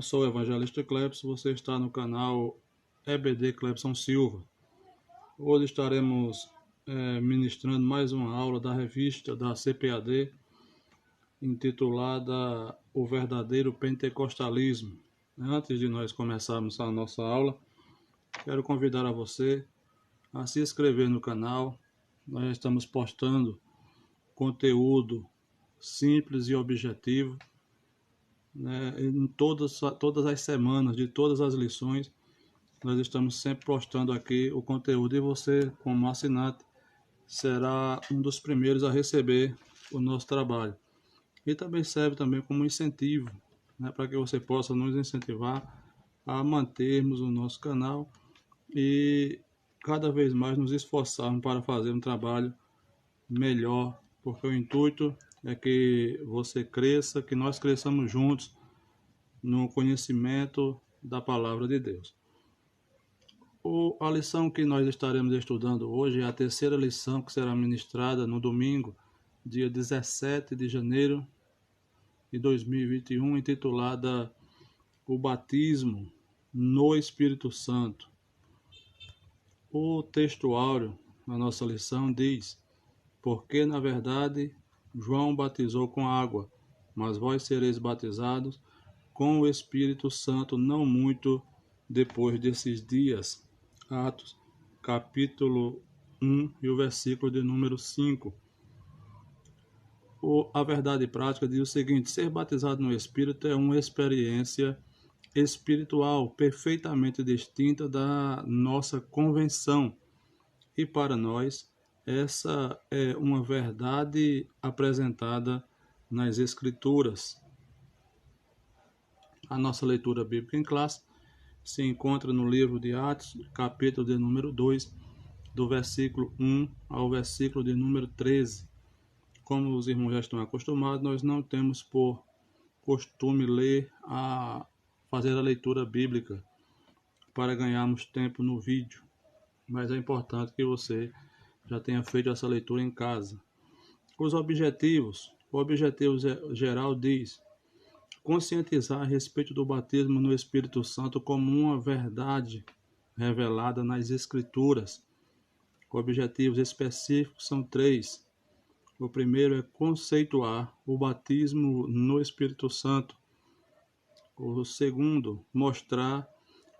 Eu sou o evangelista Clebson, você está no canal EBD Clebson Silva. Hoje estaremos ministrando mais uma aula da revista da CPAD, intitulada O Verdadeiro Pentecostalismo. Antes de nós começarmos a nossa aula, quero convidar a você a se inscrever no canal. Nós estamos postando conteúdo simples e objetivo, em todas as semanas, de todas as lições. Nós estamos sempre postando aqui o conteúdo e você, como assinante, será um dos primeiros a receber o nosso trabalho. E também serve também como incentivo, para que você possa nos incentivar a mantermos o nosso canal e cada vez mais nos esforçarmos para fazer um trabalho melhor, porque o intuito é que você cresça, que nós cresçamos juntos no conhecimento da palavra de Deus. A lição que nós estaremos estudando hoje é a terceira lição que será ministrada no domingo, dia 17 de janeiro de 2021, intitulada O Batismo no Espírito Santo. O texto áureo na nossa lição diz: porque na verdade João batizou com água, mas vós sereis batizados com o Espírito Santo não muito depois desses dias. Atos, capítulo 1 e o versículo de número 5. A verdade prática diz o seguinte: ser batizado no Espírito é uma experiência espiritual perfeitamente distinta da nossa convenção. E para nós, essa é uma verdade apresentada nas Escrituras. A nossa leitura bíblica em classe se encontra no livro de Atos, capítulo de número 2, do versículo 1 ao versículo de número 13. Como os irmãos já estão acostumados, nós não temos por costume fazer a leitura bíblica para ganharmos tempo no vídeo, mas é importante que você já tenha feito essa leitura em casa. O objetivo geral diz: conscientizar a respeito do batismo no Espírito Santo como uma verdade revelada nas Escrituras. Objetivos específicos são 3. O primeiro é conceituar o batismo no Espírito Santo. O segundo, mostrar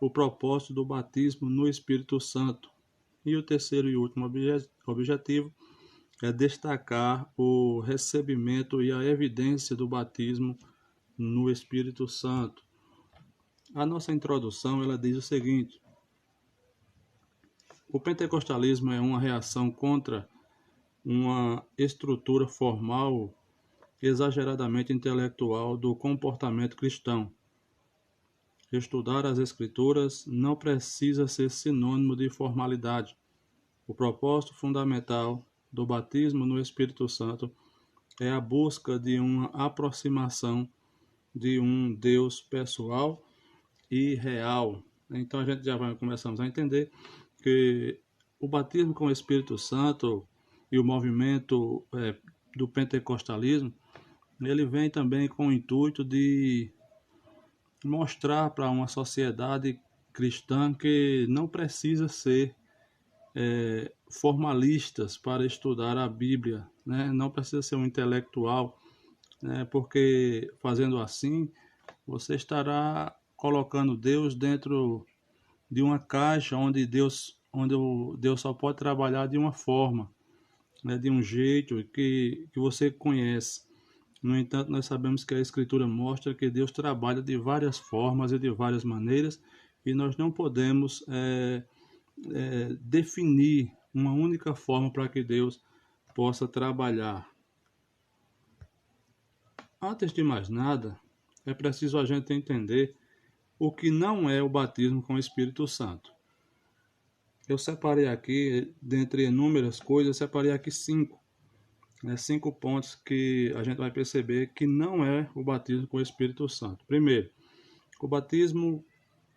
o propósito do batismo no Espírito Santo. E o terceiro e último objetivo é destacar o recebimento e a evidência do batismo no Espírito Santo. A nossa introdução ela diz o seguinte: o pentecostalismo é uma reação contra uma estrutura formal exageradamente intelectual do comportamento cristão. Estudar as Escrituras não precisa ser sinônimo de formalidade. O propósito fundamental do batismo no Espírito Santo é a busca de uma aproximação de um Deus pessoal e real. Então a gente já começamos a entender que o batismo com o Espírito Santo e o movimento do pentecostalismo, ele vem também com o intuito de mostrar para uma sociedade cristã que não precisa ser formalistas para estudar a Bíblia, não precisa ser um intelectual, porque fazendo assim você estará colocando Deus dentro de uma caixa onde Deus só pode trabalhar de uma forma, de um jeito que você conhece. No entanto, nós sabemos que a Escritura mostra que Deus trabalha de várias formas e de várias maneiras, e nós não podemos definir uma única forma para que Deus possa trabalhar. Antes de mais nada, é preciso a gente entender o que não é o batismo com o Espírito Santo. Eu separei aqui, dentre inúmeras coisas, separei aqui 5 pontos que a gente vai perceber que não é o batismo com o Espírito Santo. Primeiro, o batismo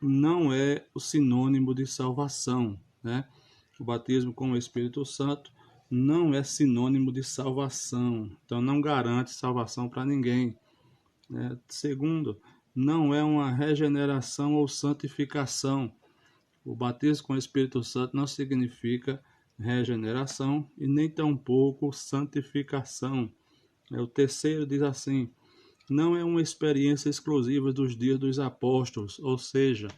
não é o sinônimo de salvação, O batismo com o Espírito Santo não é sinônimo de salvação, então não garante salvação para ninguém. Segundo, não é uma regeneração ou santificação. O batismo com o Espírito Santo não significa regeneração e nem tampouco santificação. O terceiro diz assim: não é uma experiência exclusiva dos dias dos apóstolos, ou seja,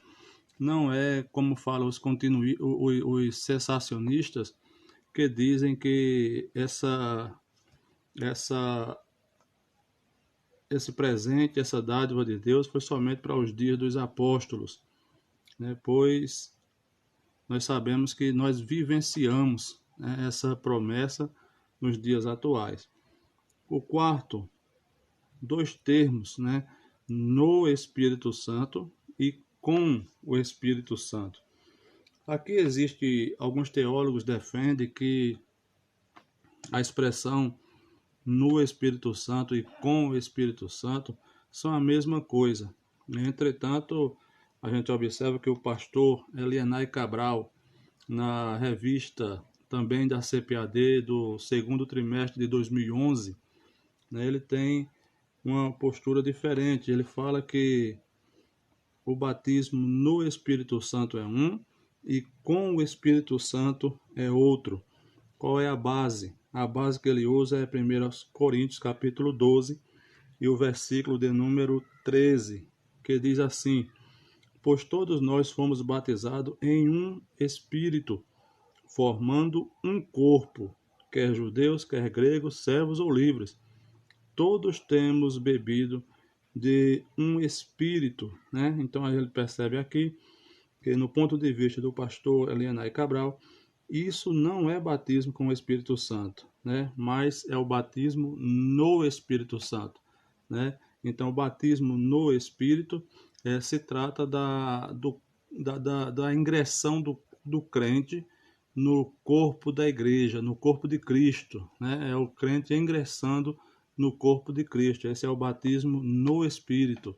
não é como falam os cessacionistas, que dizem que essa, esse presente, essa dádiva de Deus foi somente para os dias dos apóstolos, né? Pois nós sabemos que nós vivenciamos, né, essa promessa nos dias atuais. O quarto, dois termos, né, no Espírito Santo e com o Espírito Santo. Aqui existe, alguns teólogos defendem que a expressão no Espírito Santo e com o Espírito Santo são a mesma coisa. Entretanto, a gente observa que o pastor Elianai Cabral, na revista também da CPAD do segundo trimestre de 2011, né, ele tem uma postura diferente. Ele fala que o batismo no Espírito Santo é um e com o Espírito Santo é outro. Qual é a base? A base que ele usa é 1 Coríntios capítulo 12 e o versículo de número 13, que diz assim: pois todos nós fomos batizados em um Espírito, formando um corpo, quer judeus, quer gregos, servos ou livres. Todos temos bebido de um Espírito, né? Então a gente percebe aqui que, no ponto de vista do pastor Elianai Cabral, isso não é batismo com o Espírito Santo, né? Mas é o batismo no Espírito Santo, né? Então, o batismo no Espírito se trata da ingressão do crente no corpo da igreja, no corpo de Cristo, né? É o crente ingressando no corpo de Cristo. Esse é o batismo no Espírito.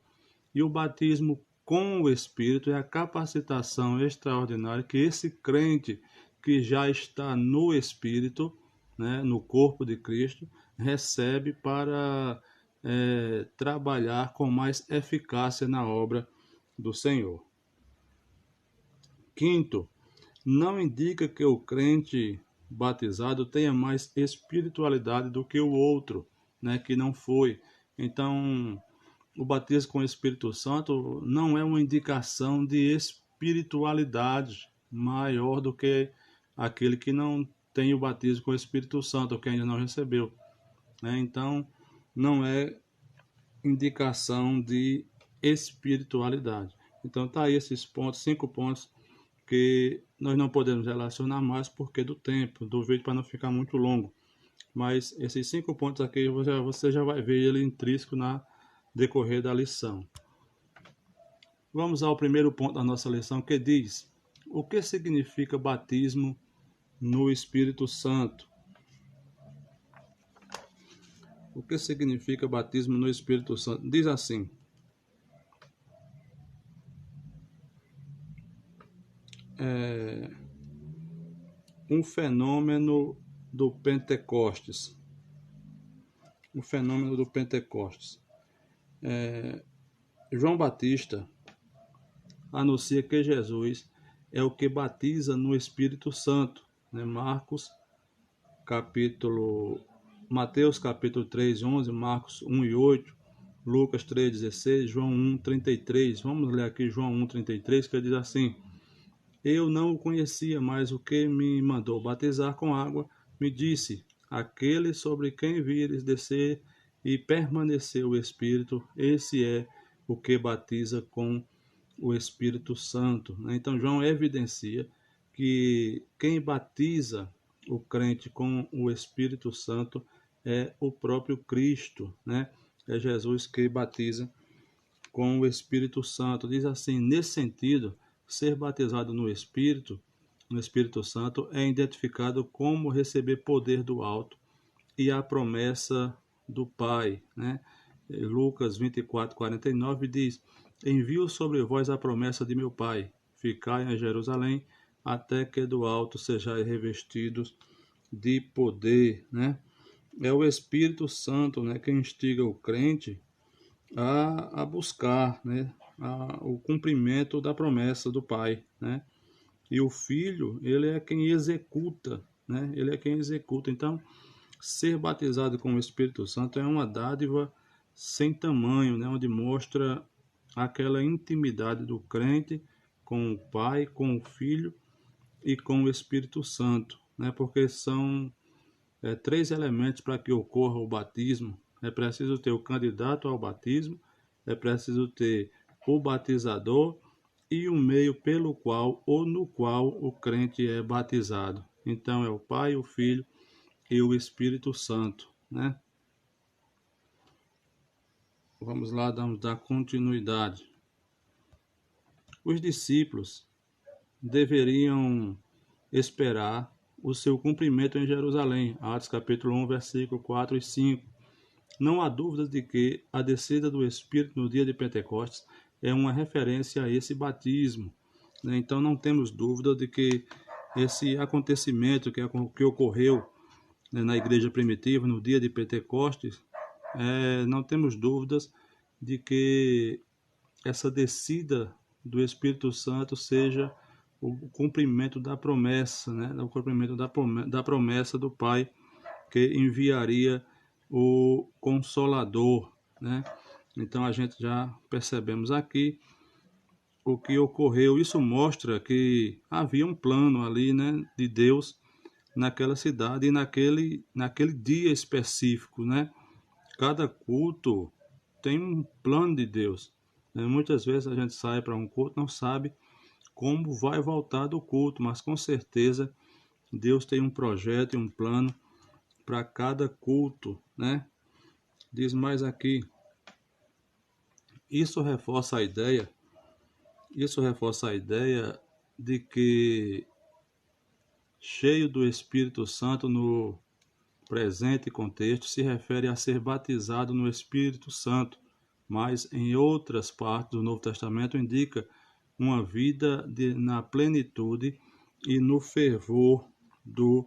E o batismo com o Espírito é a capacitação extraordinária que esse crente que já está no Espírito, né, no corpo de Cristo, recebe para trabalhar com mais eficácia na obra do Senhor. Quinto, não indica que o crente batizado tenha mais espiritualidade do que o outro, né, que não foi. Então, o batismo com o Espírito Santo não é uma indicação de espiritualidade maior do que aquele que não tem o batismo com o Espírito Santo, ou que ainda não recebeu, né? Então, não é indicação de espiritualidade. Então, tá aí esses pontos, 5 pontos que nós não podemos relacionar mais porque do tempo do vídeo, para não ficar muito longo. Mas esses 5 pontos aqui você já vai ver ele intrínseco na decorrer da lição. Vamos ao primeiro ponto da nossa lição, que diz: o que significa batismo no Espírito Santo? O que significa batismo no Espírito Santo? Diz assim: um fenômeno do Pentecostes. O fenômeno do Pentecostes. João Batista anuncia que Jesus é o que batiza no Espírito Santo, né? Mateus capítulo 3, 11, Marcos 1 e 8, Lucas 3, 16, João 1, 33. Vamos ler aqui João 1, 33, que diz assim: eu não o conhecia, mas o que me mandou batizar com água me disse: aquele sobre quem vires descer e permanecer o Espírito, esse é o que batiza com o Espírito Santo. Então, João evidencia que quem batiza o crente com o Espírito Santo é o próprio Cristo, né? É Jesus que batiza com o Espírito Santo. Diz assim: nesse sentido, ser batizado no Espírito Santo, é identificado como receber poder do alto e a promessa do Pai, né? Lucas 24, 49 diz: envio sobre vós a promessa de meu Pai, ficai em Jerusalém, até que do alto sejais revestidos de poder, né? É o Espírito Santo, né, que instiga o crente a buscar, né, o cumprimento da promessa do Pai, né? E o Filho, ele é quem executa, né? Ele é quem executa. Então, ser batizado com o Espírito Santo é uma dádiva sem tamanho, né? Onde mostra aquela intimidade do crente com o Pai, com o Filho e com o Espírito Santo, né? Porque são três elementos para que ocorra o batismo. É preciso ter o candidato ao batismo, é preciso ter o batizador e o meio pelo qual ou no qual o crente é batizado. Então é o Pai, o Filho e o Espírito Santo, né? Vamos lá, vamos dar continuidade. Os discípulos deveriam esperar o seu cumprimento em Jerusalém. Atos capítulo 1, versículo 4 e 5. Não há dúvidas de que a descida do Espírito no dia de Pentecostes é uma referência a esse batismo, né? Então não temos dúvida de que esse acontecimento que ocorreu, né, na igreja primitiva no dia de Pentecostes, não temos dúvidas de que essa descida do Espírito Santo seja o cumprimento da promessa, né? O cumprimento da promessa do Pai que enviaria o Consolador, né? Então a gente já percebemos aqui o que ocorreu. Isso mostra que havia um plano ali, né, de Deus naquela cidade e naquele dia específico, né? Cada culto tem um plano de Deus, né? Muitas vezes a gente sai para um culto, não sabe como vai voltar do culto, mas com certeza Deus tem um projeto e um plano para cada culto, né? Diz mais aqui, isso reforça a ideia, isso reforça a ideia de que cheio do Espírito Santo no presente contexto se refere a ser batizado no Espírito Santo, mas em outras partes do Novo Testamento indica uma vida na plenitude e no fervor do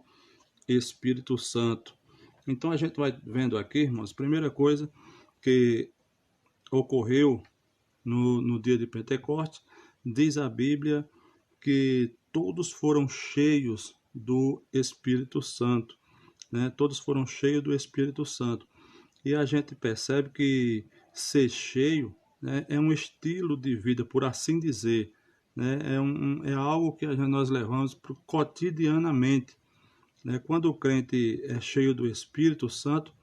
Espírito Santo. Então a gente vai vendo aqui, irmãos, primeira coisa que ocorreu no dia de Pentecostes, diz a Bíblia que todos foram cheios do Espírito Santo, né? Todos foram cheios do Espírito Santo. E a gente percebe que ser cheio, né, é um estilo de vida, por assim dizer, né? É algo que nós levamos cotidianamente, né? Quando o crente é cheio do Espírito Santo,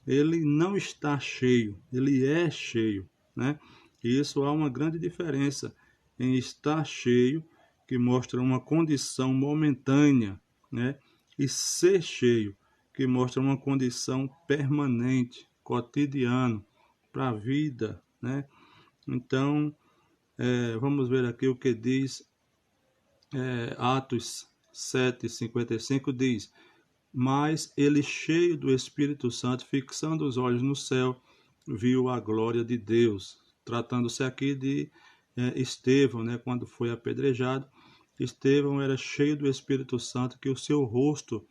ele não está cheio, ele é cheio, né? E isso há uma grande diferença em estar cheio, que mostra uma condição momentânea, né? E ser cheio, que mostra uma condição permanente, cotidiana, para a vida, né? Então, vamos ver aqui o que diz Atos 7:55 diz: mas ele, cheio do Espírito Santo, fixando os olhos no céu, viu a glória de Deus. Tratando-se aqui de Estevão, né, quando foi apedrejado, Estevão era cheio do Espírito Santo, que o seu rosto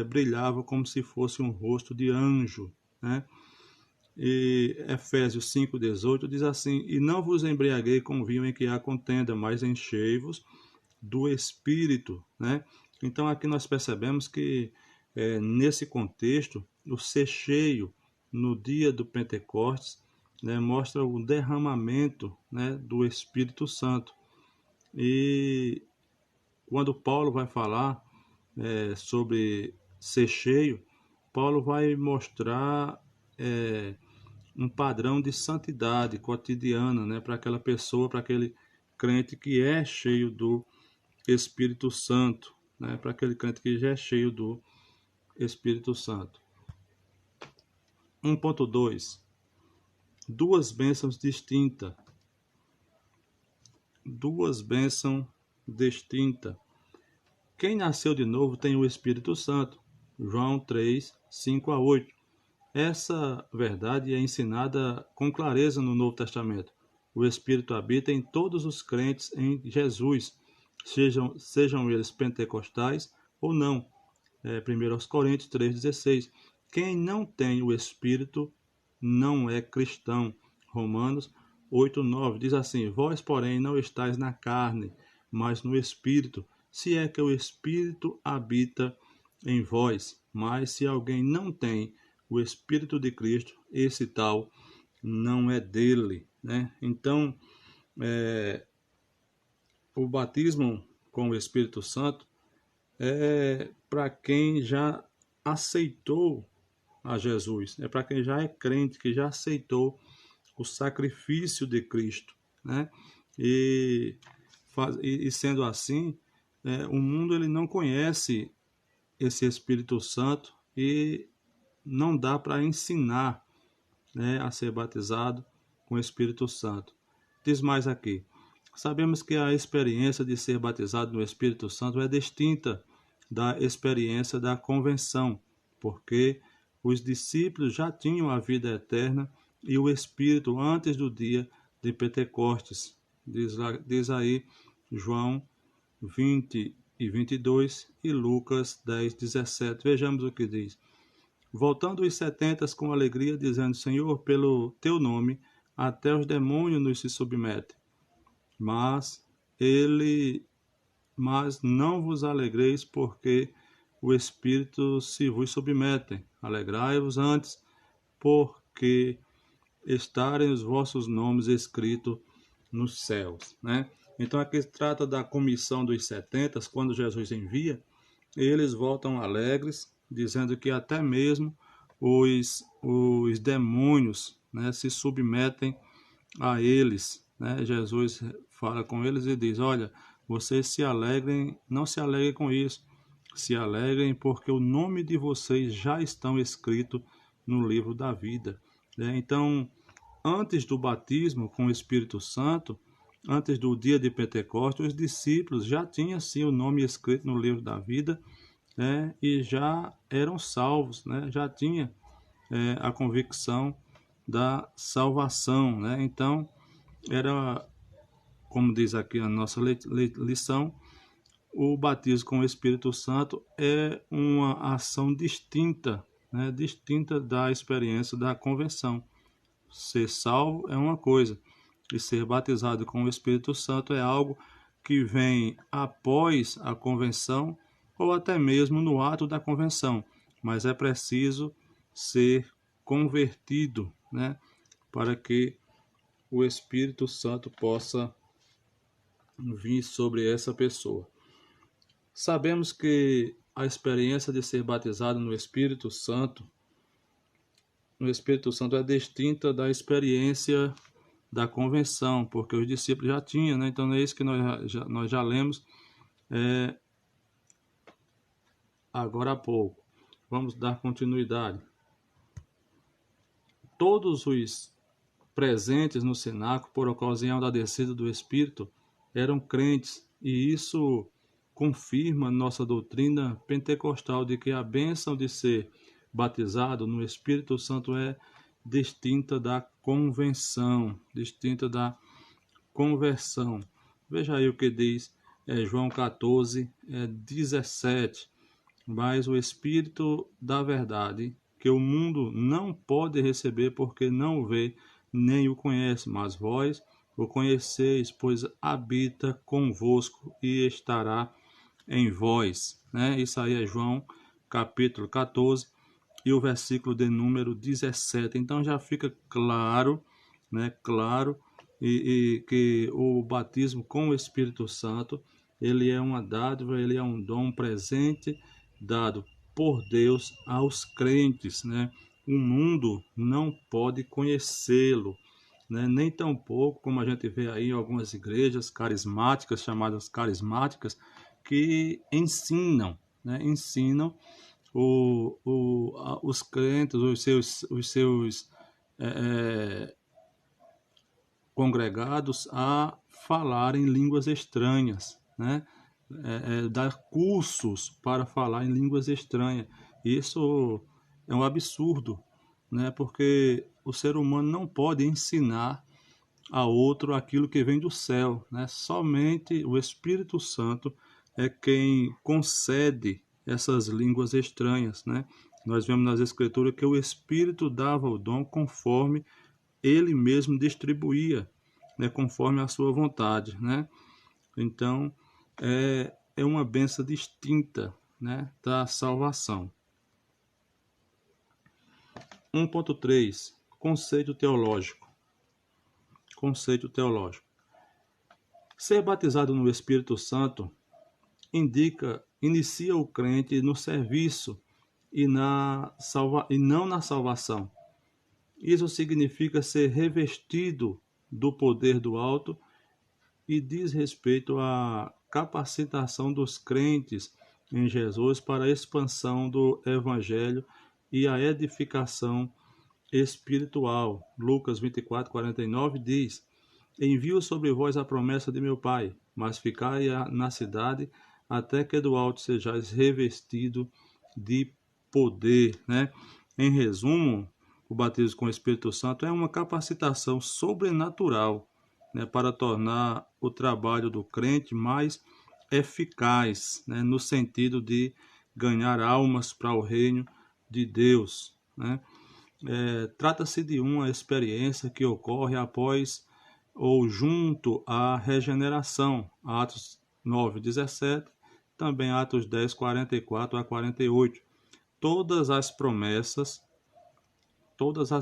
brilhava como se fosse um rosto de anjo, né? E Efésios 5:18 diz assim: e não vos embriaguei com vinho em que há contenda, mas enchei-vos do Espírito, né? Então aqui nós percebemos que nesse contexto o ser cheio no dia do Pentecostes, né, mostra o derramamento, né, do Espírito Santo. E quando Paulo vai falar sobre ser cheio, Paulo vai mostrar um padrão de santidade cotidiana, né, para aquela pessoa, para aquele crente que é cheio do Espírito Santo, né, para aquele crente que já é cheio do Espírito Santo. 1.2 Duas bênçãos distintas. Duas bênçãos distintas. Quem nasceu de novo tem o Espírito Santo. João 3:5-8. Essa verdade é ensinada com clareza no Novo Testamento. O Espírito habita em todos os crentes em Jesus, sejam eles pentecostais ou não. 1 Coríntios 3,16. Quem não tem o Espírito não é cristão. Romanos 8:9 diz assim: vós, porém, não estáis na carne, mas no Espírito, se é que o Espírito habita em vós. Mas se alguém não tem o Espírito de Cristo, esse tal não é dele, né? Então, o batismo com o Espírito Santo é para quem já aceitou a Jesus, é para quem já é crente, que já aceitou o sacrifício de Cristo, né? E, sendo assim, o mundo ele não conhece esse Espírito Santo e não dá para ensinar, né, a ser batizado com o Espírito Santo. Diz mais aqui: sabemos que a experiência de ser batizado no Espírito Santo é distinta da experiência da convenção, porque os discípulos já tinham a vida eterna e o Espírito antes do dia de Pentecostes. Diz aí João 20:22 e Lucas 10:17. Vejamos o que diz. Voltando os 70 com alegria, dizendo: Senhor, pelo teu nome, até os demônios nos se submetem. Mas não vos alegreis, porque o Espírito se vos submetem. Alegrai-vos antes, porque estarem os vossos nomes escritos nos céus, né? Então aqui se trata da comissão dos 70, quando Jesus envia, eles voltam alegres, dizendo que até mesmo os demônios, né, se submetem a eles, né? Jesus fala com eles e diz: olha, vocês se alegrem, não se alegrem com isso, se alegrem porque o nome de vocês já estão escrito no livro da vida, né? Então, antes do batismo com o Espírito Santo, antes do dia de Pentecostes, os discípulos já tinham sim o nome escrito no livro da vida, né? E já eram salvos, né? Já tinha a convicção da salvação, né? Então, era, como diz aqui a nossa lição, o batismo com o Espírito Santo é uma ação distinta, né? Distinta da experiência da convenção. Ser salvo é uma coisa, e ser batizado com o Espírito Santo é algo que vem após a convenção ou até mesmo no ato da convenção, mas é preciso ser convertido, né, para que o Espírito Santo possa vir sobre essa pessoa. Sabemos que a experiência de ser batizado no Espírito Santo é distinta da experiência da convenção, porque os discípulos já tinham, né? Então é isso que nós já lemos agora há pouco. Vamos dar continuidade. Todos os presentes no cenáculo, por ocasião da descida do Espírito, eram crentes, e isso confirma nossa doutrina pentecostal de que a bênção de ser batizado no Espírito Santo é distinta da convenção, distinta da conversão. Veja aí o que diz João 14:17. Mas o Espírito da verdade, que o mundo não pode receber porque não o vê nem o conhece, mas vós o conheceis, pois habita convosco e estará em vós, né? Isso aí é João capítulo 14 e o versículo de número 17. Então já fica claro, né? Claro e que o batismo com o Espírito Santo, ele é uma dádiva, ele é um dom presente dado por Deus aos crentes, né? O mundo não pode conhecê-lo, né? Nem tão pouco como a gente vê aí em algumas igrejas carismáticas, chamadas carismáticas, que ensinam, né? Ensinam os crentes, os seus congregados a falar em línguas estranhas, né? Dar cursos para falar em línguas estranhas. Isso é um absurdo, né? Porque o ser humano não pode ensinar a outro aquilo que vem do céu, né? Somente o Espírito Santo é quem concede essas línguas estranhas, né? Nós vemos nas Escrituras que o Espírito dava o dom conforme ele mesmo distribuía, né, conforme a sua vontade, né? Então, é uma bênção distinta, né, da salvação. 1.3. Conceito teológico. Conceito teológico. Ser batizado no Espírito Santo inicia o crente no serviço e não na salvação. Isso significa ser revestido do poder do alto e diz respeito à capacitação dos crentes em Jesus para a expansão do Evangelho e a edificação espiritual. Lucas 24:49 diz: Envio sobre vós a promessa de meu Pai, mas ficai na cidade até que do alto sejais revestido de poder, né? Em resumo, o batismo com o Espírito Santo é uma capacitação sobrenatural, né, para tornar o trabalho do crente mais eficaz, né, no sentido de ganhar almas para o reino de Deus, né? Trata-se de uma experiência que ocorre após ou junto à regeneração, Atos 9:17, também Atos 10:44 a 48. Todas as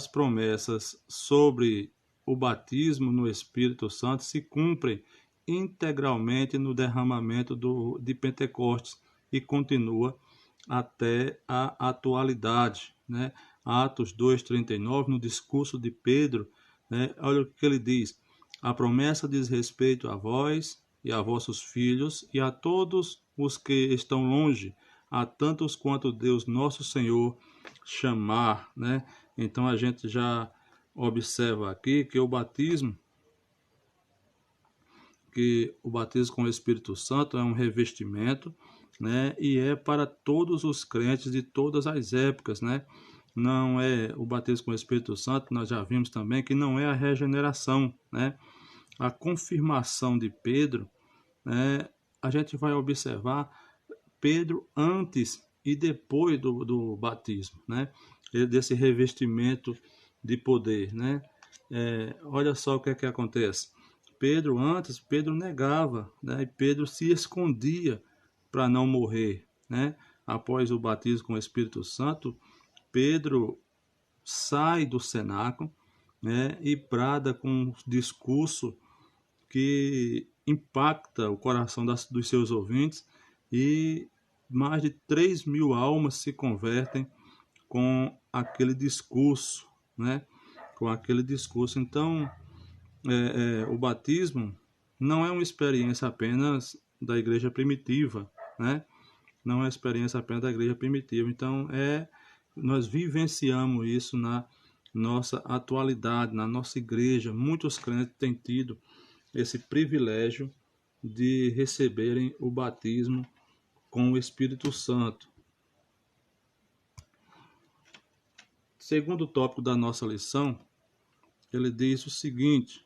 promessas sobre o batismo no Espírito Santo se cumprem integralmente no derramamento de Pentecostes e continua até a atualidade, né? Atos 2:39, no discurso de Pedro, né? Olha o que ele diz: a promessa diz respeito a vós e a vossos filhos e a todos os que estão longe, a tantos quanto Deus nosso Senhor chamar, né? Então a gente já observa aqui que o batismo com o Espírito Santo é um revestimento, né? E é para todos os crentes de todas as épocas, né? Não é o batismo com o Espírito Santo, nós já vimos também que não é a regeneração, né? A confirmação de Pedro, né? A gente vai observar Pedro antes e depois do batismo, né? Desse revestimento de poder, né? Olha só o que é que acontece. Pedro negava, né? E Pedro se escondia para não morrer, né? Após o batismo com o Espírito Santo, Pedro sai do cenáculo, né? E brada com um discurso que impacta o coração dos seus ouvintes, e mais de 3.000 almas se convertem com aquele discurso, né? Com aquele discurso. Então, o batismo não é uma experiência apenas da igreja primitiva, né? Não é uma experiência apenas da igreja primitiva. Então, nós vivenciamos isso na nossa atualidade, na nossa igreja. Muitos crentes têm tido esse privilégio de receberem o batismo com o Espírito Santo. Segundo tópico da nossa lição, ele diz o seguinte: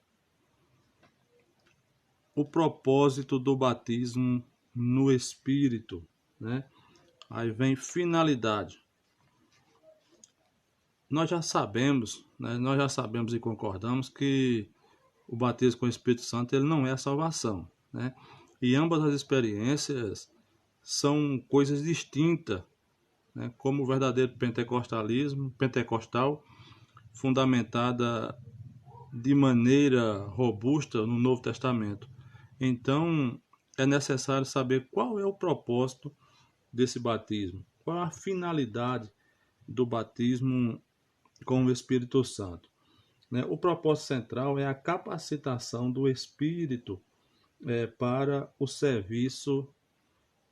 o propósito do batismo no Espírito, né? Aí vem finalidade. Nós já sabemos, né? Nós já sabemos e concordamos que o batismo com o Espírito Santo ele não é a salvação, né? E ambas as experiências são coisas distintas, né? Como o verdadeiro pentecostal, fundamentada de maneira robusta no Novo Testamento. Então, é necessário saber qual é o propósito desse batismo, qual a finalidade do batismo com o Espírito Santo, né? O propósito central é a capacitação do Espírito para o serviço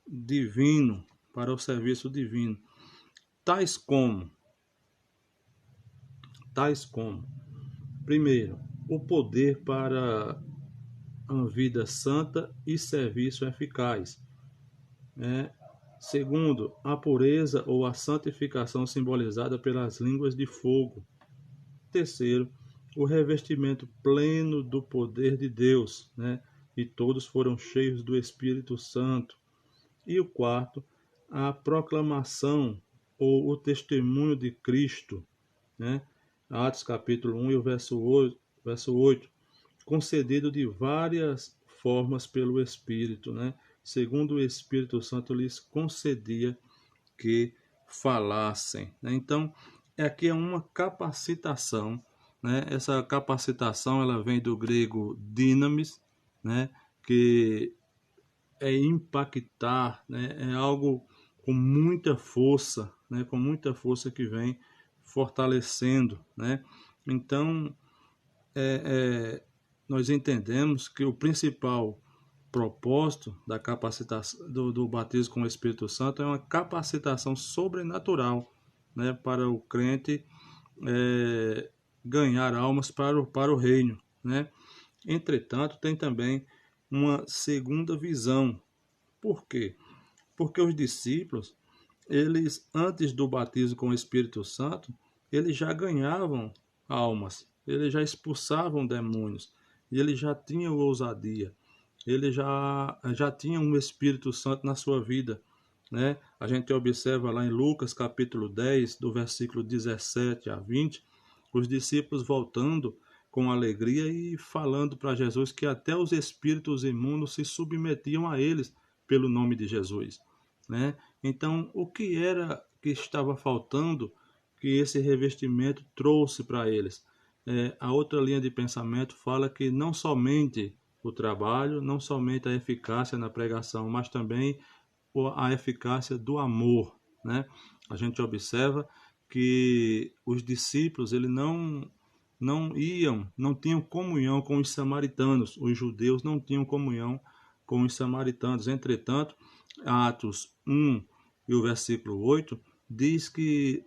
divino, tais como, primeiro, o poder para uma vida santa e serviço eficaz, né? Segundo, a pureza ou a santificação simbolizada pelas línguas de fogo. Terceiro, o revestimento pleno do poder de Deus, né? E todos foram cheios do Espírito Santo. E o quarto, a proclamação ou o testemunho de Cristo, né? Atos capítulo 1 e o verso 8, concedido de várias formas pelo Espírito, né? Segundo o Espírito Santo lhes concedia que falassem, né? Então, aqui é uma capacitação, né? Essa capacitação ela vem do grego dynamis, né? Que é impactar, né? É algo com muita força, né? Com muita força que vem fortalecendo, né? Então, nós entendemos que o principal propósito da capacitação do batismo com o Espírito Santo é uma capacitação sobrenatural, né, para o crente ganhar almas para o reino, né? Entretanto, tem também uma segunda visão. Por quê? Porque os discípulos, eles antes do batismo com o Espírito Santo, eles já ganhavam almas, eles já expulsavam demônios, e eles já tinham ousadia, eles já tinham um Espírito Santo na sua vida, né? A gente observa lá em Lucas capítulo 10, do versículo 17 a 20, os discípulos voltando com alegria e falando para Jesus que até os espíritos imundos se submetiam a eles pelo nome de Jesus, né? Então, o que era que estava faltando que esse revestimento trouxe para eles? A outra linha de pensamento fala que não somente o trabalho, não somente a eficácia na pregação, mas também a eficácia do amor, né? A gente observa que os discípulos ele não tinham comunhão com os samaritanos, os judeus não tinham comunhão com os samaritanos. Entretanto, Atos 1 e o versículo 8 diz que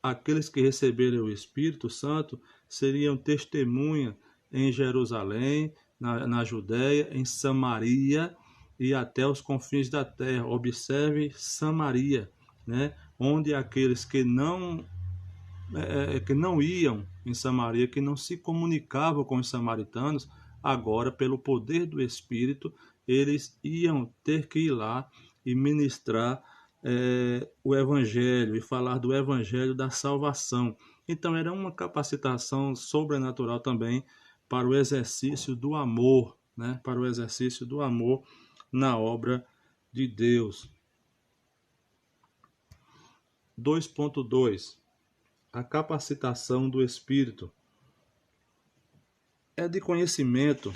aqueles que receberam o Espírito Santo seriam testemunha em Jerusalém, na Judéia, em Samaria e até os confins da terra. Observe Samaria, né? Onde aqueles que não iam em Samaria, que não se comunicavam com os samaritanos, agora, pelo poder do Espírito, eles iam ter que ir lá e ministrar o Evangelho e falar do Evangelho da salvação. Então, era uma capacitação sobrenatural também para o exercício do amor, né? Para o exercício do amor na obra de Deus. 2.2 A capacitação do Espírito é de conhecimento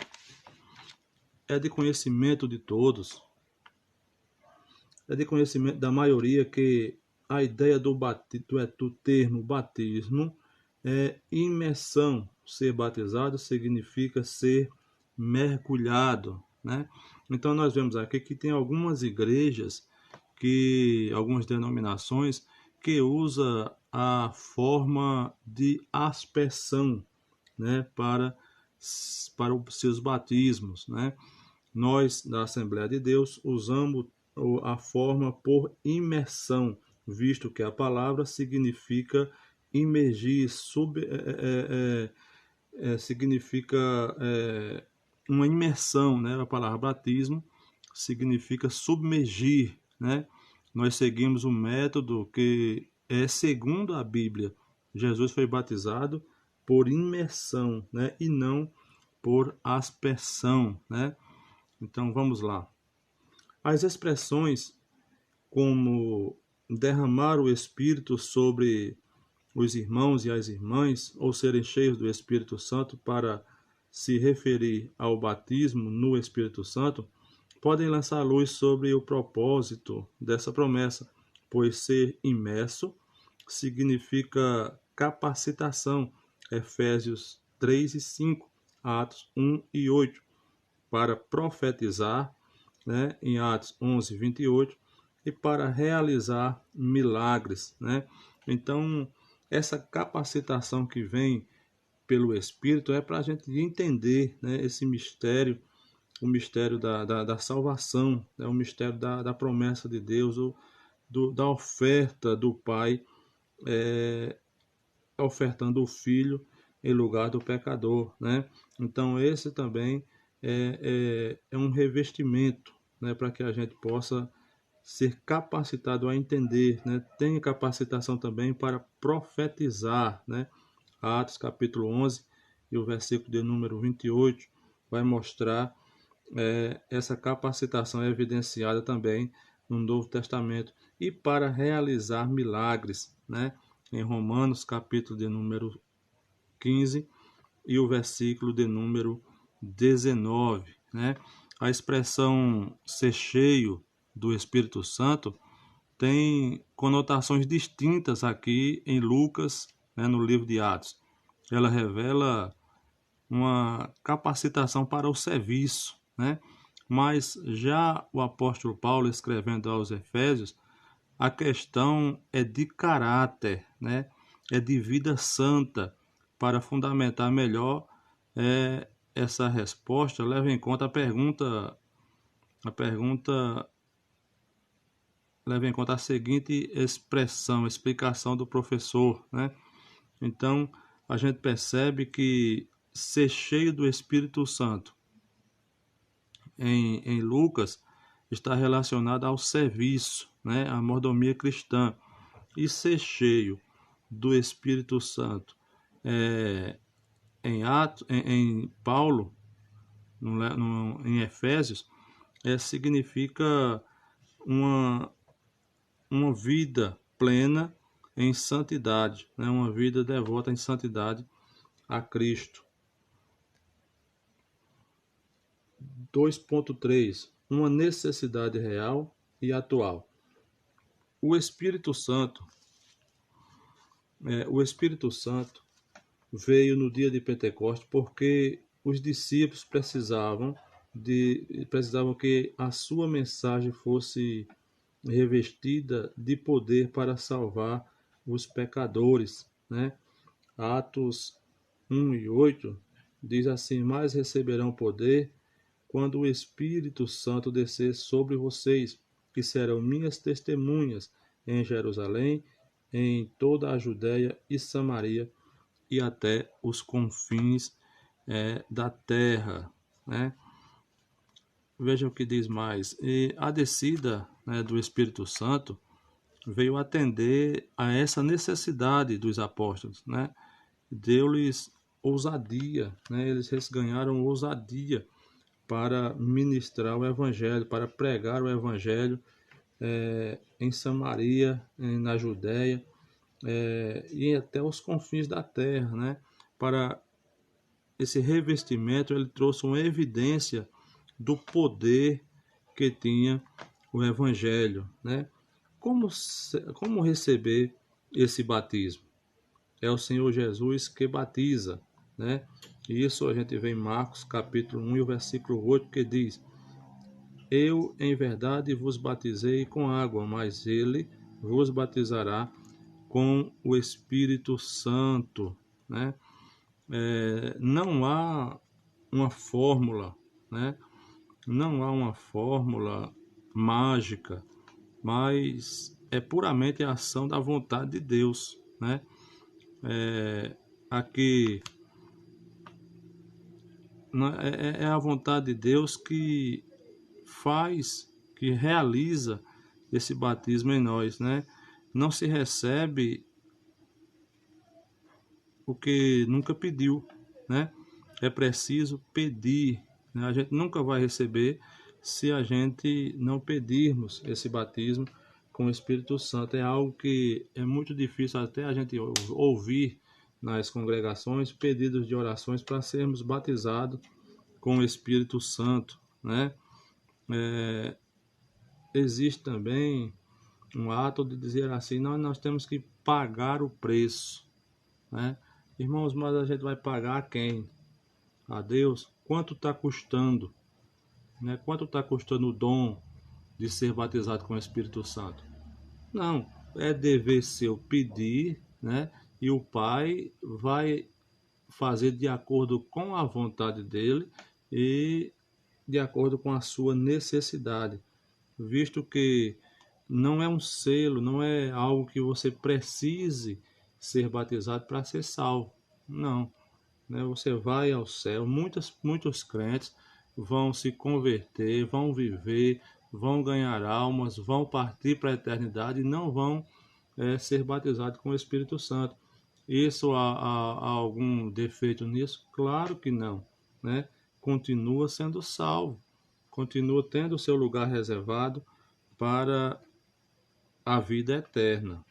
de todos, é de conhecimento da maioria que a ideia do termo batismo é imersão. Ser batizado significa ser mergulhado, né? Então nós vemos aqui que tem algumas igrejas, algumas denominações que usa a forma de aspersão, né, para os seus batismos, né? Nós, da Assembleia de Deus, usamos a forma por imersão, visto que a palavra significa imergir, significa uma imersão, né? A palavra batismo significa submergir, né? Nós seguimos um método que é segundo a Bíblia. Jesus foi batizado por imersão, né? E não por aspersão, né? Então vamos lá. As expressões como derramar o Espírito sobre os irmãos e as irmãs, ou serem cheios do Espírito Santo para se referir ao batismo no Espírito Santo, podem lançar luz sobre o propósito dessa promessa, pois ser imerso significa capacitação, Efésios 3 e 5, Atos 1 e 8, para profetizar, né, em Atos 11, 28, e para realizar milagres, né? Então, essa capacitação que vem pelo Espírito é para a gente entender, né, esse mistério, o mistério da salvação, né, o mistério da promessa de Deus, da oferta do Pai, ofertando o Filho em lugar do pecador, né? Então, esse também é um revestimento, né, para que a gente possa ser capacitado a entender, né? Tem capacitação também para profetizar, né? Atos capítulo 11 e o versículo de número 28 vai mostrar essa capacitação evidenciada também no Novo Testamento e para realizar milagres, né? Em Romanos capítulo de número 15 e o versículo de número 19, né? A expressão ser cheio do Espírito Santo tem conotações distintas aqui em Lucas, né, no livro de Atos. Ela revela uma capacitação para o serviço, né? Mas já o apóstolo Paulo, escrevendo aos Efésios, a questão é de caráter, né? É de vida santa. Para fundamentar melhor essa resposta, leva em conta a pergunta leva em conta a seguinte explicação do professor, né? Então, a gente percebe que ser cheio do Espírito Santo em Lucas está relacionado ao serviço, né? A mordomia cristã. E ser cheio do Espírito Santo em Paulo, em Efésios, significa uma, uma vida plena em santidade, né? Uma vida devota em santidade a Cristo. 2.3 Uma necessidade real e atual. O Espírito Santo veio no dia de Pentecostes porque os discípulos precisavam que a sua mensagem fosse revestida de poder para salvar os pecadores, né? Atos 1 e 8 diz assim: mas receberão poder quando o Espírito Santo descer sobre vocês, que serão minhas testemunhas em Jerusalém, em toda a Judéia e Samaria e até os confins da terra, né? Veja o que diz mais. E a descida, né, do Espírito Santo veio atender a essa necessidade dos apóstolos, né? Deu-lhes ousadia, né? Eles ganharam ousadia para ministrar o Evangelho, para pregar o Evangelho em Samaria, na Judéia e até os confins da terra, né? Para esse revestimento, ele trouxe uma evidência do poder que tinha o Evangelho, né? Como receber esse batismo? É o Senhor Jesus que batiza, né? E isso a gente vê em Marcos capítulo 1 e o versículo 8 que diz: eu em verdade vos batizei com água, mas ele vos batizará com o Espírito Santo, né? Não há uma fórmula, né? Não há uma fórmula mágica, mas é puramente a ação da vontade de Deus, né? Aqui é a vontade de Deus que que realiza esse batismo em nós, né? Não se recebe o que nunca pediu, né? É preciso pedir, né? A gente nunca vai receber se a gente não pedirmos esse batismo com o Espírito Santo. É algo que é muito difícil até a gente ouvir nas congregações pedidos de orações para sermos batizados com o Espírito Santo, né? Existe também um ato de dizer assim: nós temos que pagar o preço, né? Irmãos, mas a gente vai pagar a quem? A Deus? Quanto está custando, né? Quanto está custando o dom de ser batizado com o Espírito Santo? Não, é dever seu pedir, né? E o Pai vai fazer de acordo com a vontade dele e de acordo com a sua necessidade, visto que não é um selo, não é algo que você precise ser batizado para ser salvo. Não, né? Você vai ao céu, muitos crentes vão se converter, vão viver, vão ganhar almas, vão partir para a eternidade e não vão ser batizados com o Espírito Santo. Isso há algum defeito nisso? Claro que não, né? Continua sendo salvo, continua tendo seu lugar reservado para a vida eterna.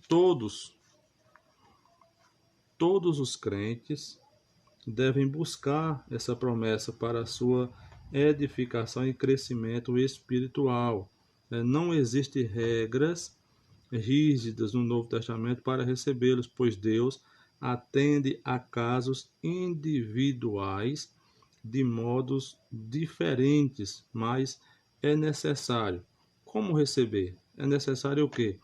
Todos os crentes devem buscar essa promessa para a sua edificação e crescimento espiritual. Não existem regras rígidas no Novo Testamento para recebê-los, pois Deus atende a casos individuais de modos diferentes, mas é necessário. Como receber? É necessário o quê?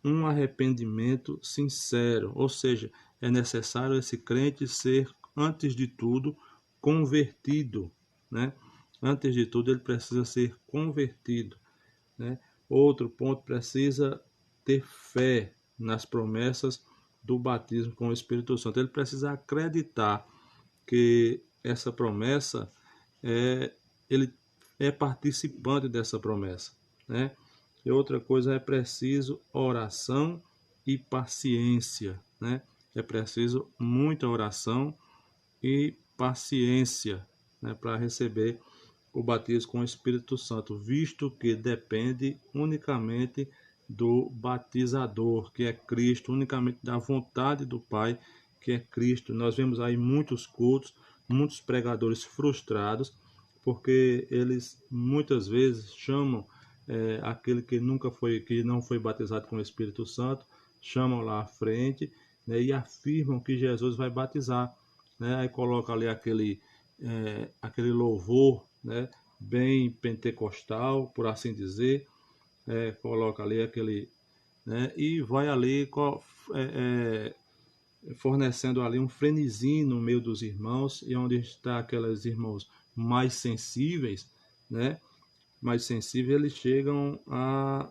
Um arrependimento sincero, ou seja, é necessário esse crente ser, antes de tudo, convertido, né? Antes de tudo, ele precisa ser convertido, né? Outro ponto, precisa ter fé nas promessas do batismo com o Espírito Santo. Ele precisa acreditar que essa promessa ele é participante dessa promessa, né? E outra coisa, é preciso oração e paciência, né? É preciso muita oração e paciência, né, para receber o batismo com o Espírito Santo, visto que depende unicamente do batizador, que é Cristo, unicamente da vontade do Pai, que é Cristo. Nós vemos aí muitos cultos, muitos pregadores frustrados, porque eles muitas vezes chamam aquele que não foi batizado com o Espírito Santo, chamam lá à frente, né, e afirmam que Jesus vai batizar, né? Aí coloca ali aquele louvor, né, bem pentecostal, por assim dizer, coloca ali aquele, né, e vai ali fornecendo ali um frenesim no meio dos irmãos, e onde está aqueles irmãos mais sensíveis, né, mais sensíveis, eles chegam a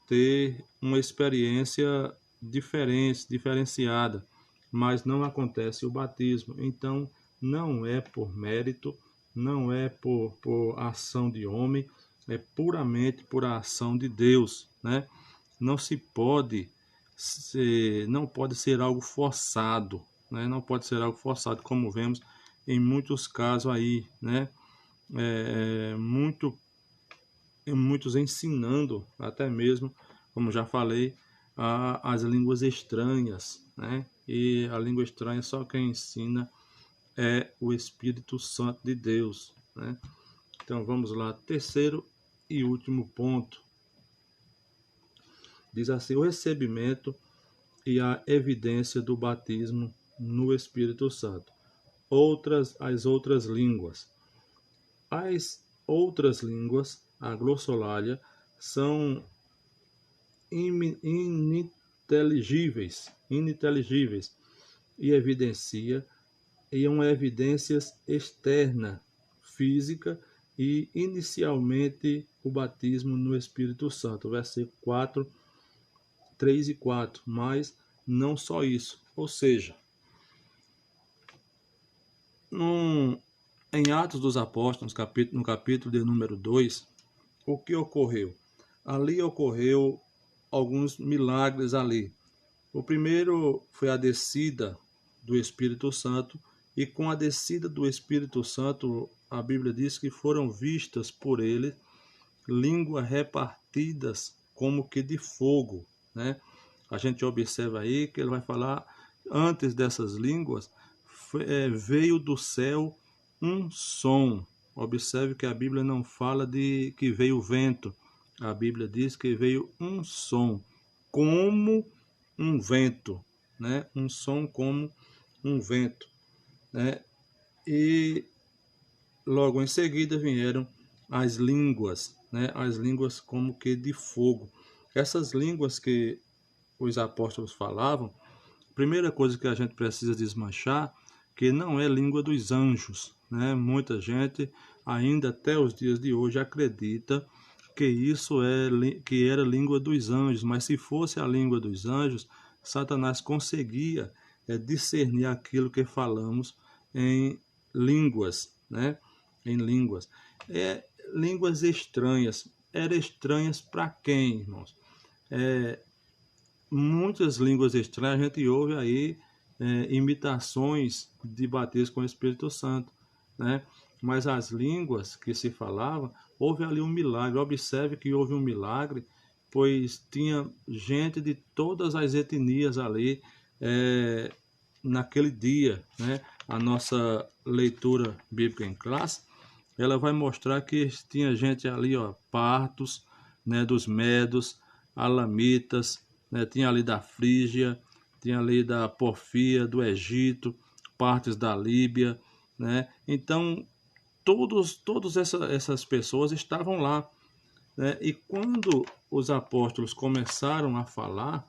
ter uma experiência diferenciada, mas não acontece o batismo. Então, não é por mérito, não é por ação de homem, é puramente por ação de Deus, né? Não pode ser algo forçado, né? Não pode ser algo forçado, como vemos em muitos casos aí, né? Muitos ensinando, até mesmo, como já falei, as línguas estranhas, né? E a língua estranha só quem ensina é o Espírito Santo de Deus, né? Então vamos lá, terceiro e último ponto. Diz assim: o recebimento e a evidência do batismo no Espírito Santo. As outras línguas. As outras línguas, a glossolalia, são ininteligíveis e uma evidência externa, física, e inicialmente o batismo no Espírito Santo, versículo 4, 3 e 4, mas não só isso, ou seja, em Atos dos Apóstolos, no capítulo de número 2, o que ocorreu? Ali ocorreu alguns milagres ali. O primeiro foi a descida do Espírito Santo, e com a descida do Espírito Santo, a Bíblia diz que foram vistas por ele línguas repartidas como que de fogo, né? A gente observa aí que ele vai falar, antes dessas línguas, veio do céu um som. Observe que a Bíblia não fala de que veio vento. A Bíblia diz que veio um som, como um vento, né? Um som como um vento, né? E logo em seguida vieram as línguas, né? As línguas como que de fogo. Essas línguas que os apóstolos falavam, a primeira coisa que a gente precisa desmanchar, que não é língua dos anjos, né? Muita gente ainda até os dias de hoje acredita que era língua dos anjos, mas se fosse a língua dos anjos, Satanás conseguia discernir aquilo que falamos em línguas, né? Em línguas. Línguas estranhas. Eram estranhas para quem, irmãos? muitas línguas estranhas, a gente ouve aí imitações de batismo com o Espírito Santo, né? Mas as línguas que se falavam, houve ali um milagre. Observe que houve um milagre, pois tinha gente de todas as etnias ali naquele dia, né? A nossa leitura bíblica em classe, ela vai mostrar que tinha gente ali, ó, partos, né, dos medos, alamitas, né, tinha ali da Frígia, tinha ali da Porfia, do Egito, partes da Líbia, né? Então, todas essas pessoas estavam lá, né? E quando os apóstolos começaram a falar,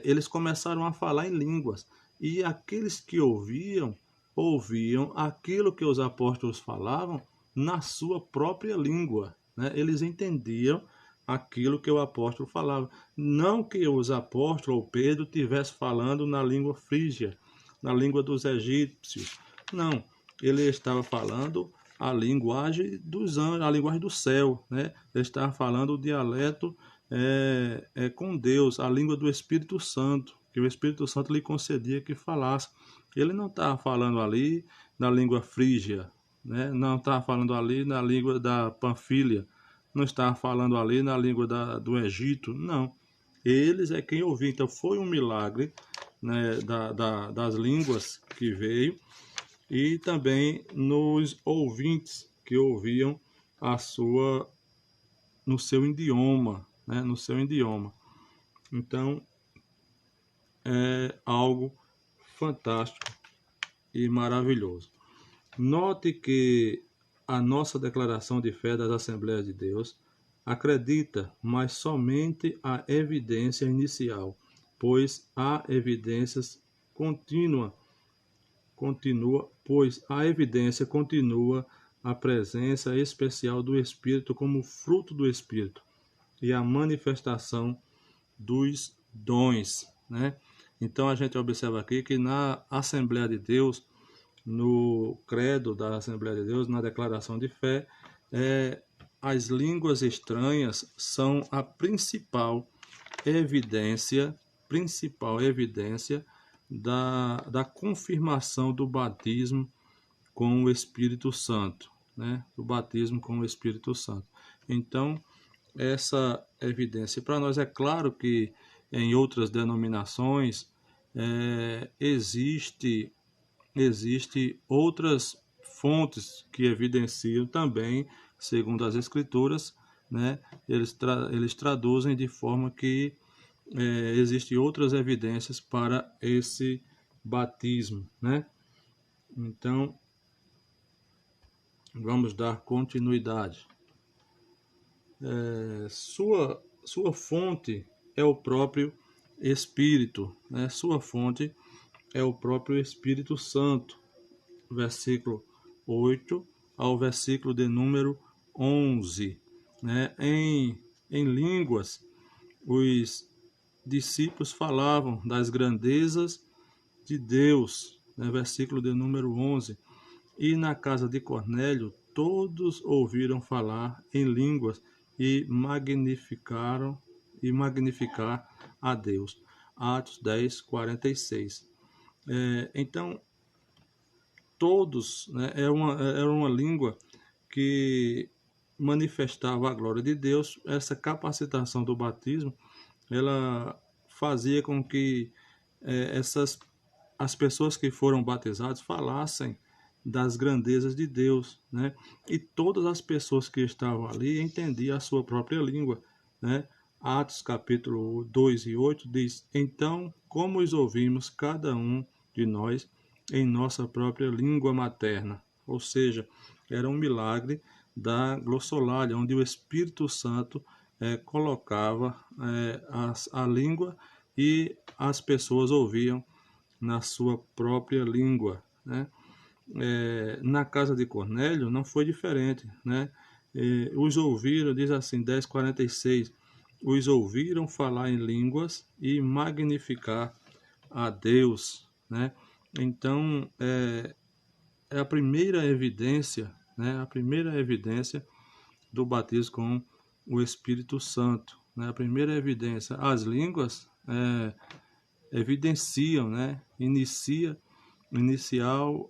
eles começaram a falar em línguas. E aqueles que ouviam aquilo que os apóstolos falavam na sua própria língua, né? Eles entendiam aquilo que o apóstolo falava. Não que os apóstolos ou Pedro estivesse falando na língua frígia, na língua dos egípcios. Não, ele estava falando a linguagem dos anjos, a linguagem do céu, né? Ele estava falando o dialeto com Deus, a língua do Espírito Santo, que o Espírito Santo lhe concedia que falasse. Ele não estava falando ali na língua frígia, né? Não estava falando ali na língua da Panfilha, não estava falando ali na língua do Egito, não. Eles é quem ouviu. Então foi um milagre, né, das línguas que veio e também nos ouvintes que ouviam a sua no seu idioma, né, no seu idioma. Então é algo fantástico e maravilhoso. Note que a nossa declaração de fé das Assembleias de Deus acredita, mas somente a evidência inicial, pois há evidências pois a evidência continua a presença especial do Espírito como fruto do Espírito e a manifestação dos dons, né? Então a gente observa aqui que na Assembleia de Deus, no credo da Assembleia de Deus, na declaração de fé, as línguas estranhas são a principal evidência da confirmação do batismo com o Espírito Santo, né? Do batismo com o Espírito Santo. Então, essa evidência. Para nós é claro que em outras denominações existe outras fontes que evidenciam também, segundo as Escrituras, né? Eles traduzem de forma que existem outras evidências para esse batismo, né? Então, vamos dar continuidade. Sua fonte é o próprio Espírito, né? Sua fonte é o próprio Espírito Santo, versículo 8 ao versículo de número 11. Né? Em línguas, os discípulos falavam das grandezas de Deus, né? Versículo de número 11. E na casa de Cornélio, todos ouviram falar em línguas e magnificar a Deus. Atos 10, 46. Então, todos, né, era uma língua que manifestava a glória de Deus. Essa capacitação do batismo, ela fazia com que as pessoas que foram batizadas falassem das grandezas de Deus, né? E todas as pessoas que estavam ali entendiam a sua própria língua, né? Atos capítulo 2 e 8 diz: Então, como os ouvimos cada um de nós em nossa própria língua materna. Ou seja, era um milagre da glossolalia, onde o Espírito Santo colocava a língua e as pessoas ouviam na sua própria língua, né? Na casa de Cornélio não foi diferente, né? Os ouviram, diz assim, 10:46, os ouviram falar em línguas e magnificar a Deus, né? Então, é a primeira evidência, né? A primeira evidência do batismo com o Espírito Santo, né? A primeira evidência, as línguas evidenciam, né? Inicial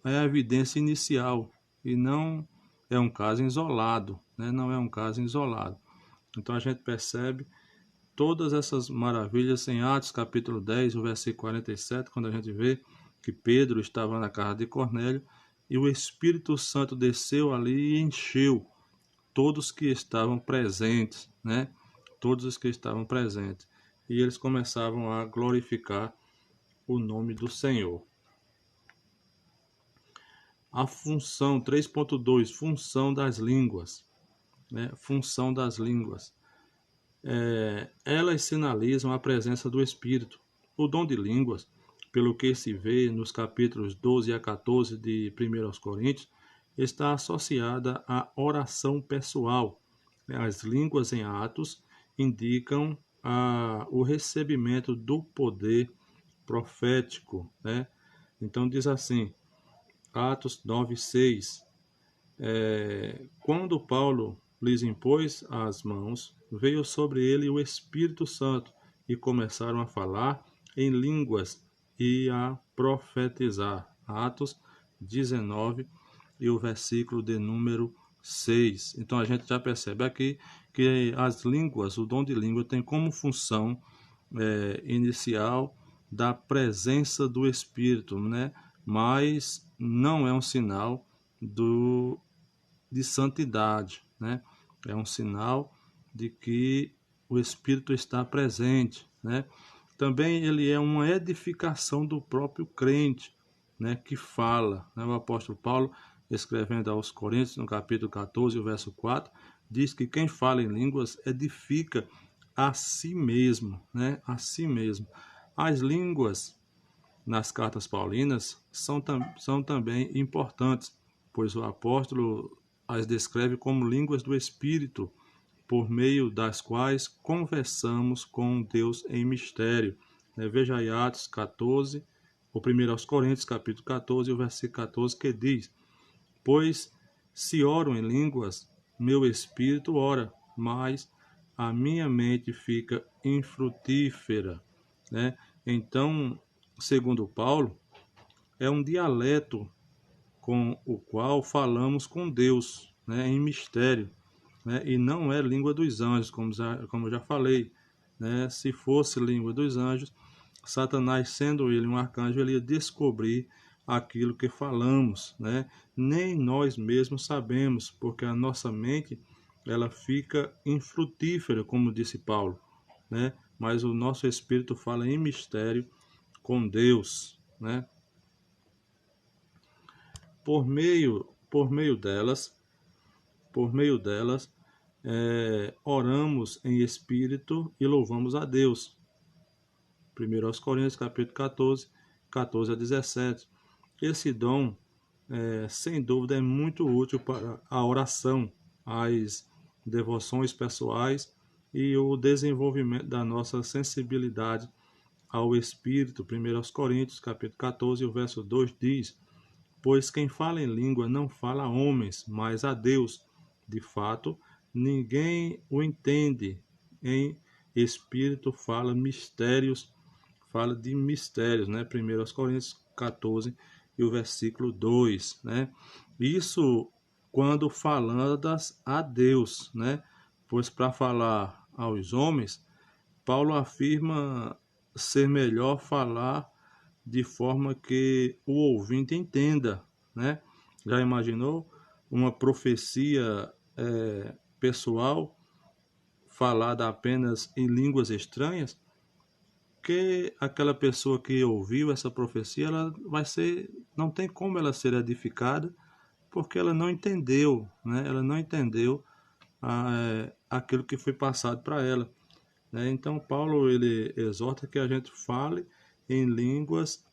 é a evidência inicial e não é um caso isolado, né? Não é um caso isolado. Então a gente percebe todas essas maravilhas em Atos capítulo 10, o versículo 47, quando a gente vê que Pedro estava na casa de Cornélio e o Espírito Santo desceu ali e encheu todos que estavam presentes, né? Todos os que estavam presentes. E eles começavam a glorificar o nome do Senhor. A função 3.2, função das línguas, né? Função das línguas. Elas sinalizam a presença do Espírito. O dom de línguas, pelo que se vê nos capítulos 12 a 14 de 1 Coríntios, está associada à oração pessoal. As línguas em Atos indicam o recebimento do poder profético, né? Então diz assim, Atos 9:6, quando Paulo lhes impôs as mãos, veio sobre ele o Espírito Santo e começaram a falar em línguas e a profetizar. Atos 19 e o versículo de número 6. Então a gente já percebe aqui que as línguas, o dom de língua tem como função inicial da presença do Espírito, né? Mas não é um sinal de santidade, né? É um sinal de que o Espírito está presente, né? Também ele é uma edificação do próprio crente, né? Que fala, né? O apóstolo Paulo, escrevendo aos Coríntios, no capítulo 14, o verso 4, diz que quem fala em línguas edifica a si mesmo, né? A si mesmo. As línguas nas cartas paulinas são também importantes, pois o apóstolo as descreve como línguas do Espírito, por meio das quais conversamos com Deus em mistério. Veja aí Atos 14, ou 1 Coríntios, capítulo 14, o versículo 14, que diz: Pois se oro em línguas, meu espírito ora, mas a minha mente fica infrutífera, né? Então, segundo Paulo, é um dialeto com o qual falamos com Deus, né, em mistério, né, e não é língua dos anjos, como eu já falei, né? Se fosse língua dos anjos, Satanás, sendo ele um arcanjo, ele ia descobrir aquilo que falamos, né? Nem nós mesmos sabemos, porque a nossa mente ela fica infrutífera, como disse Paulo, né? Mas o nosso espírito fala em mistério com Deus, né? Por meio delas, oramos em espírito e louvamos a Deus. 1 Coríntios, capítulo 14, 14 a 17. Esse dom, sem dúvida, é muito útil para a oração, as devoções pessoais e o desenvolvimento da nossa sensibilidade ao Espírito. 1 Coríntios, capítulo 14, o verso 2 diz: Pois quem fala em língua não fala a homens, mas a Deus. De fato, ninguém o entende. Em espírito fala de mistérios, né? 1 Coríntios 14 e o versículo 2, né? Isso quando falandas a Deus, né? Pois para falar aos homens, Paulo afirma ser melhor falar de forma que o ouvinte entenda, né? Já imaginou uma profecia pessoal falada apenas em línguas estranhas? Que aquela pessoa que ouviu essa profecia, não tem como ela ser edificada, porque ela não entendeu, né? Ela não entendeu aquilo que foi passado para ela, né? Então Paulo ele exorta que a gente fale em línguas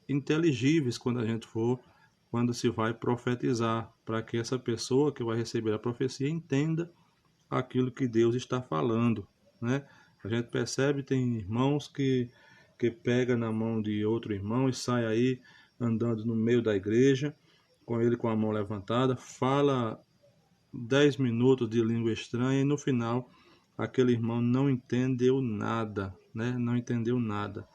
inteligíveis quando se vai profetizar, para que essa pessoa que vai receber a profecia entenda aquilo que Deus está falando, né? A gente percebe, tem irmãos que pega na mão de outro irmão e sai aí andando no meio da igreja, com ele com a mão levantada, fala 10 minutos de língua estranha e no final aquele irmão não entendeu nada, né? Não entendeu nada.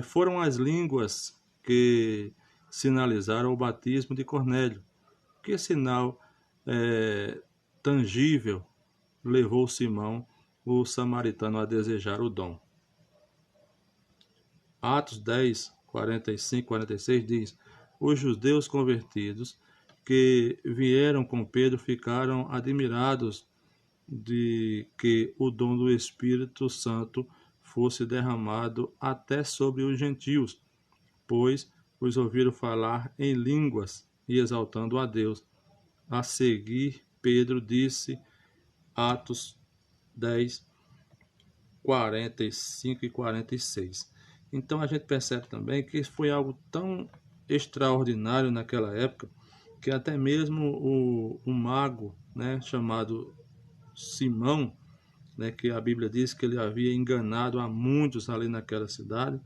Foram as línguas que sinalizaram o batismo de Cornélio. Que sinal tangível levou Simão, o samaritano, a desejar o dom? Atos 10, 45, 46 diz: os judeus convertidos que vieram com Pedro ficaram admirados de que o dom do Espírito Santo fosse derramado até sobre os gentios, pois os ouviram falar em línguas e exaltando a Deus. A seguir, Pedro disse, Atos 10, 45 e 46. Então a gente percebe também que foi algo tão extraordinário naquela época que até mesmo o mago, né, chamado Simão, né, que a Bíblia diz que ele havia enganado a muitos ali naquela cidade,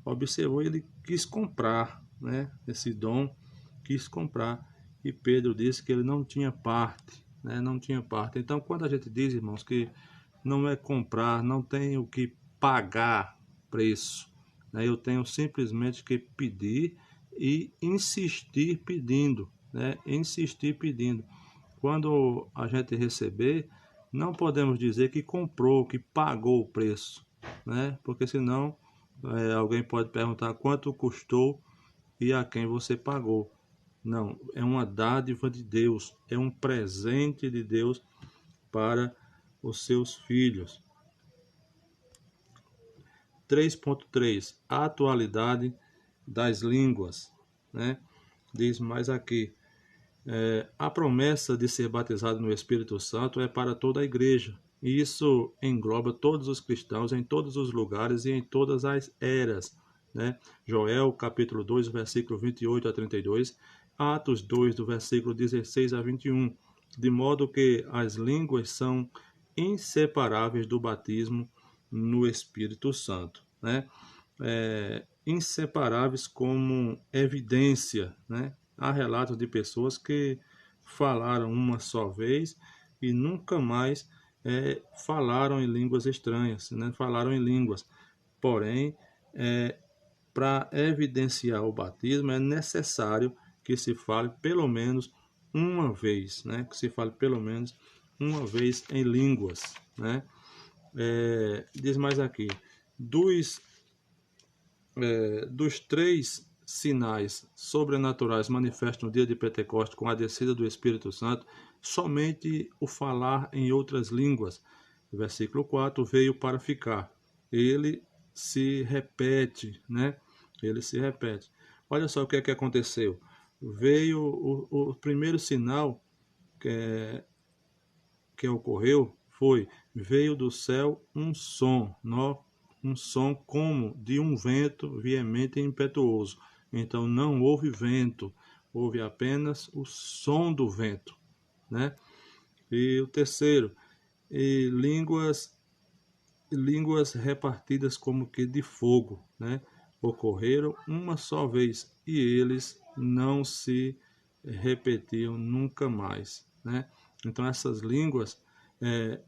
observou, ele quis comprar, né, esse dom, quis comprar, e Pedro disse que ele não tinha parte, né, não tinha parte. Então, quando a gente diz, irmãos, que não é comprar, não tem o que pagar preço, né, eu tenho simplesmente que pedir e insistir pedindo, né, insistir pedindo. Quando a gente receber, não podemos dizer que comprou, que pagou o preço, né? Porque senão alguém pode perguntar quanto custou e a quem você pagou. Não, é uma dádiva de Deus, é um presente de Deus para os seus filhos. 3.3 A atualidade das línguas, né? Diz mais aqui: a promessa de ser batizado no Espírito Santo é para toda a igreja. E isso engloba todos os cristãos em todos os lugares e em todas as eras, né? Joel, capítulo 2, versículo 28 a 32, Atos 2, do versículo 16 a 21, de modo que as línguas são inseparáveis do batismo no Espírito Santo, né? Inseparáveis como evidência, né? Há relatos de pessoas que falaram uma só vez e nunca mais falaram em línguas estranhas, né? Falaram em línguas. Porém, para evidenciar o batismo é necessário que se fale pelo menos uma vez, né? Que se fale pelo menos uma vez em línguas, né? Diz mais aqui: dos 3 sinais sobrenaturais manifestos no dia de Pentecostes com a descida do Espírito Santo, somente o falar em outras línguas, versículo 4, veio para ficar. Ele se repete, né? Ele se repete. Olha só o que é que aconteceu. Veio o primeiro sinal que ocorreu veio do céu um som como de um vento veemente e impetuoso. Então não houve vento, houve apenas o som do vento, né? E o terceiro, línguas repartidas como que de fogo, né? Ocorreram uma só vez e eles não se repetiam nunca mais, né? Então essas línguas,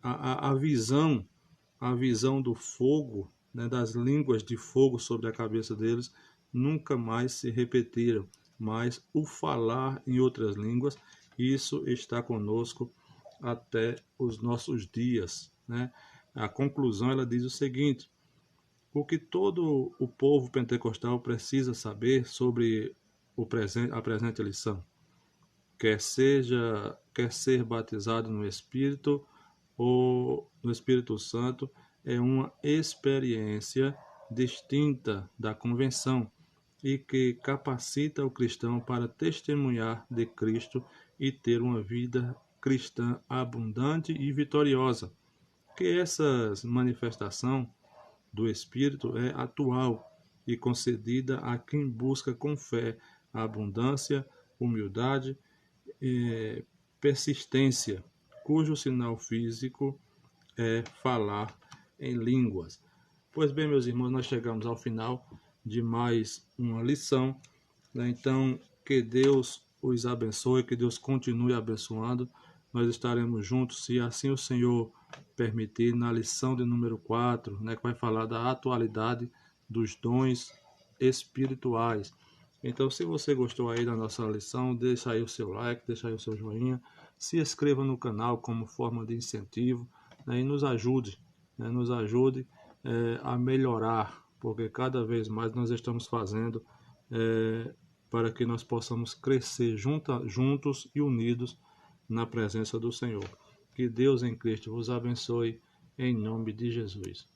a visão do fogo, né, das línguas de fogo sobre a cabeça deles, nunca mais se repetiram, mas o falar em outras línguas, isso está conosco até os nossos dias, né? A conclusão, ela diz o seguinte: o que todo o povo pentecostal precisa saber sobre a presente lição, quer ser batizado no Espírito ou no Espírito Santo, é uma experiência distinta da convenção e que capacita o cristão para testemunhar de Cristo e ter uma vida cristã abundante e vitoriosa. Que essa manifestação do Espírito é atual e concedida a quem busca com fé a abundância, humildade e persistência, cujo sinal físico é falar em línguas. Pois bem, meus irmãos, nós chegamos ao final de mais uma lição, né? Então, que Deus os abençoe, que Deus continue abençoando nós estaremos juntos, se assim o Senhor permitir, na lição de número 4, né, que vai falar da atualidade dos dons espirituais. Então, se você gostou aí da nossa lição, deixa aí o seu like, deixa aí o seu joinha, se inscreva no canal como forma de incentivo, né, e nos ajude a melhorar, porque cada vez mais nós estamos fazendo para que nós possamos crescer juntos e unidos na presença do Senhor. Que Deus em Cristo vos abençoe, em nome de Jesus.